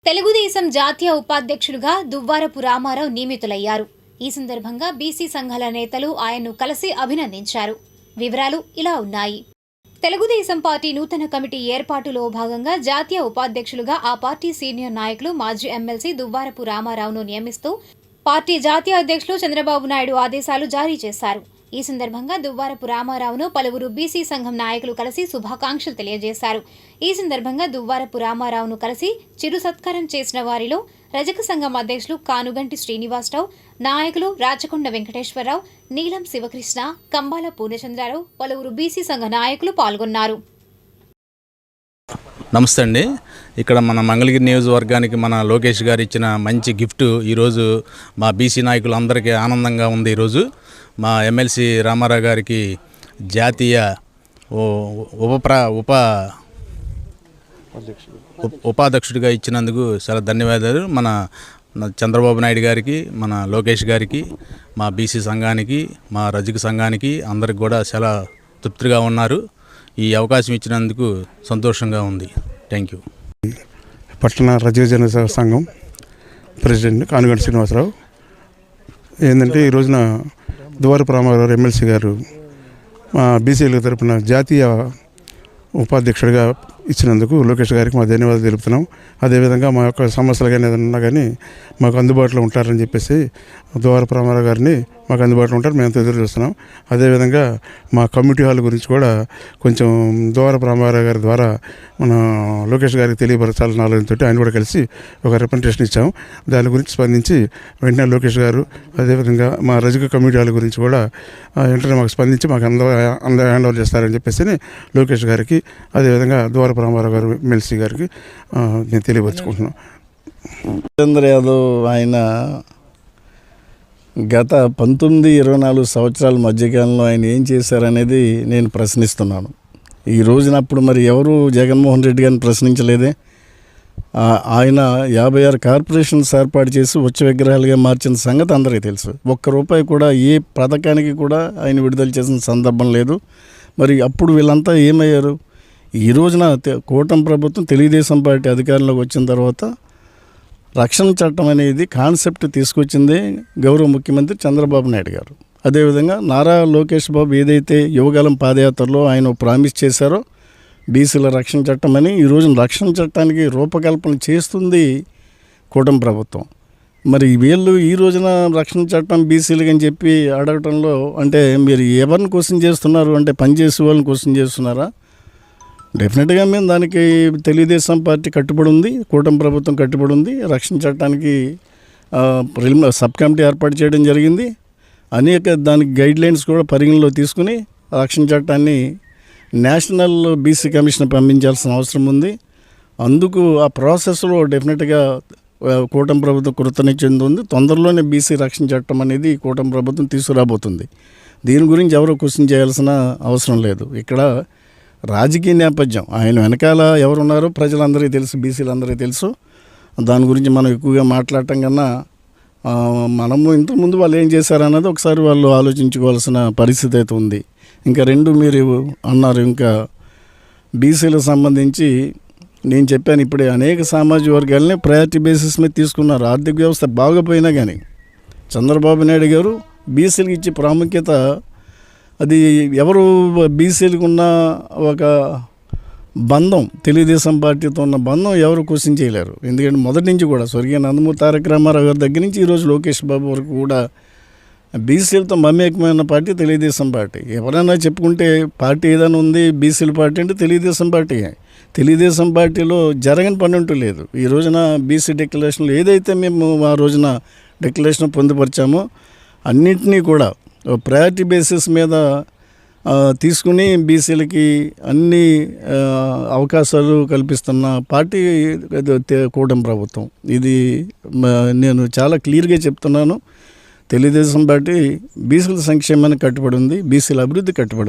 తెలుగుదేశం జాతీయ ఉపాధ్యక్షులుగా దువ్వారపు రామారావు నియమితులయ్యారు. ఈ సందర్భంగా బీసీ సంఘాల నేతలు ఆయన్ను కలిసి అభినందించారు. వివరాలు ఇలా ఉన్నాయి. తెలుగుదేశం పార్టీ నూతన కమిటీ ఏర్పాటులో భాగంగా జాతీయ ఉపాధ్యక్షులుగా ఆ పార్టీ సీనియర్ నాయకులు మాజీ ఎమ్మెల్సీ దువ్వారపు రామారావును నియమిస్తూ పార్టీ జాతీయ అధ్యక్షులు చంద్రబాబు నాయుడు ఆదేశాలు జారీ చేశారు. ఈ సందర్భంగా దువ్వారపు రామారావును పలువురు బీసీ సంఘం నాయకులు కలిసి శుభాకాంక్షలు తెలియజేశారు. ఈ సందర్భంగా దువ్వారపు రామారావును కలిసి చిరు సత్కారం చేసిన వారిలో రజక సంఘం అధ్యక్షులు కానుగంటి శ్రీనివాసరావు, నాయకులు రాచకొండ వెంకటేశ్వరరావు, నీలం శివకృష్ణ, కంబాల పూర్ణచంద్రరావు, పలువురు బీసీ సంఘ నాయకులు పాల్గొన్నారు. నమస్తే అండి. ఇక్కడ మన మంగళగిరి నియోజకవర్గానికి మన లోకేష్ గారు ఇచ్చిన మంచి గిఫ్ట్ ఈరోజు మా బీసీ నాయకులందరికీ ఆనందంగా ఉంది. ఈరోజు మా ఎమ్మెల్సీ రామారావు గారికి జాతీయ ఉపాధ్యక్షుడిగా ఇచ్చినందుకు చాలా ధన్యవాదాలు. మన చంద్రబాబు నాయుడు గారికి, మన లోకేష్ గారికి, మా బీసీ సంఘానికి, మా రజక సంఘానికి అందరికి కూడా చాలా తృప్తిగా ఉన్నారు. ఈ అవకాశం ఇచ్చినందుకు సంతోషంగా ఉంది. Thank you. పట్టణ రజక జన సంఘం ప్రెసిడెంట్ కానుగంటి శ్రీనివాసరావు. ఏంటంటే ఈ రోజున దువ్వారపు రామారావు ఎమ్మెల్సీ గారు మా బీసీల తరపున జాతీయ ఉపాధ్యక్షుడిగా ఇచ్చినందుకు లోకేష్ గారికి మా ధన్యవాదాలు తెలుపుతున్నాం. అదేవిధంగా మా యొక్క సమస్యలు కానీ ఏదైనా ఉన్నా కానీ మాకు అందుబాటులో ఉంటారని చెప్పేసి దువ్వారపు రామారావు గారిని మాకు అందుబాటులో ఉంటారు, మేము ఎదురు చూస్తున్నాం. అదేవిధంగా మా కమ్యూనిటీ హాల్ గురించి కూడా కొంచెం దువ్వారపు రామారావు గారి ద్వారా మన లోకేష్ గారికి తెలియపరచాలని ఆలోచనతో ఆయన కూడా కలిసి ఒక రిప్రజెంటేషన్ ఇచ్చాము. దాని గురించి స్పందించి వెంటనే లోకేష్ గారు అదేవిధంగా మా రజక కమ్యూనిటీ హాల్ గురించి కూడా వెంటనే మాకు స్పందించి మాకు అందరూ హ్యాండ్ ఓవర్ చేస్తారని చెప్పేసి లోకేష్ గారికి అదేవిధంగా దువ్వారపు రామారావు గారు ఎమ్మెల్సీ గారికి నేను తెలియపరుచుకుంటున్నాను. చంద్ర యాదవ్ ఆయన గత 19-24 సంవత్సరాల మధ్యకాలంలో ఆయన ఏం చేశారనేది నేను ప్రశ్నిస్తున్నాను. ఈ రోజునప్పుడు మరి ఎవరు జగన్మోహన్ రెడ్డి గారిని ప్రశ్నించలేదే. ఆయన 56 కార్పొరేషన్స్ ఏర్పాటు చేసి ఉచ్చ విగ్రహాలుగా మార్చిన సంగతి అందరికీ తెలుసు. ₹1 కూడా ఏ పథకానికి కూడా ఆయన విడుదల చేసిన సందర్భం లేదు. మరి అప్పుడు వీళ్ళంతా ఏమయ్యారు? ఈ రోజున కూటమి ప్రభుత్వం తెలుగుదేశం పార్టీ అధికారంలోకి వచ్చిన తర్వాత రక్షణ చట్టం అనేది కాన్సెప్ట్ తీసుకొచ్చింది గౌరవ ముఖ్యమంత్రి చంద్రబాబు నాయుడు గారు. అదేవిధంగా నారా లోకేష్ బాబు ఏదైతే యువగలం పాదయాత్రలో ఆయన ప్రామిస్ చేశారో బీసీల రక్షణ చట్టం అని, ఈ రోజున రక్షణ చట్టానికి రూపకల్పన చేస్తుంది కూటమి ప్రభుత్వం. మరి వీళ్ళు ఈ రోజున రక్షణ చట్టం బీసీలకి అని చెప్పి అడగటంలో అంటే మీరు ఎవరిని క్వశ్చన్ చేస్తున్నారు అంటే పనిచేసే వాళ్ళని క్వశ్చన్ చేస్తున్నారా? డెఫినెట్గా మేము దానికి తెలుగుదేశం పార్టీ కట్టుబడి ఉంది, కూటమి ప్రభుత్వం కట్టుబడి ఉంది. రక్షణ చట్టానికి సబ్ కమిటీ ఏర్పాటు చేయడం జరిగింది. అనేక దానికి గైడ్లైన్స్ కూడా పరిగణలో తీసుకుని రక్షణ చట్టాన్ని నేషనల్ బీసీ కమిషన్ పంపించాల్సిన అవసరం ఉంది. అందుకు ఆ ప్రాసెస్లో డెఫినెట్గా కూటమి ప్రభుత్వం కృతనిశ్చయింది. తొందరలోనే బీసీ రక్షణ చట్టం అనేది కూటమి ప్రభుత్వం తీసుకురాబోతుంది. దీని గురించి ఎవరో క్వశ్చన్ చేయాల్సిన అవసరం లేదు. ఇక్కడ రాజకీయ నేపథ్యం ఆయన వెనకాల ఎవరున్నారో ప్రజలందరికీ తెలుసు, బీసీలందరికీ తెలుసు. దాని గురించి మనం ఎక్కువగా మాట్లాడటం కన్నా మనము ఇంతకుముందు వాళ్ళు ఏం చేశారన్నది ఒకసారి వాళ్ళు ఆలోచించుకోవాల్సిన పరిస్థితి అయితే ఉంది. ఇంకా రెండు మీరు అన్నారు, ఇంకా బీసీలకు సంబంధించి నేను చెప్పాను ఇప్పుడే అనేక సామాజిక వర్గాలని ప్రయారిటీ బేసిస్ మీద తీసుకున్నారు. ఆర్థిక వ్యవస్థ బాగపోయినా కానీ చంద్రబాబు నాయుడు గారు బీసీలకు ఇచ్చే ప్రాముఖ్యత అది ఎవరు బీసీలకు ఉన్న ఒక బంధం, తెలుగుదేశం పార్టీతో ఉన్న బంధం ఎవరు క్వశ్చన్ చేయలేరు. ఎందుకంటే మొదటి నుంచి కూడా స్వర్గీయ నందమూరి తారక రామారావు గారి దగ్గర నుంచి ఈరోజు లోకేష్ బాబు వరకు కూడా బీసీలతో మమేకమైన పార్టీ తెలుగుదేశం పార్టీ. ఎవరైనా చెప్పుకుంటే పార్టీ ఏదైనా ఉంది బీసీల పార్టీ అంటే తెలుగుదేశం పార్టీ. తెలుగుదేశం పార్టీలో జరగని పని అంటూ లేదు. ఈ రోజున బీసీ డిక్లరేషన్లు ఏదైతే మేము ఆ రోజున డిక్లరేషన్ పొందుపరిచామో అన్నింటినీ కూడా ప్రయారిటీ బేసిస్ మీద తీసుకుని బీసీలకి అన్ని అవకాశాలు కల్పిస్తున్న పార్టీ కూటమి ప్రభుత్వం. ఇది నేను చాలా క్లియర్గా చెప్తున్నాను. తెలుగుదేశం పార్టీ బీసీల సంక్షేమానికి కట్టుబడి ఉంది, బీసీల అభివృద్ధి కట్టుబడి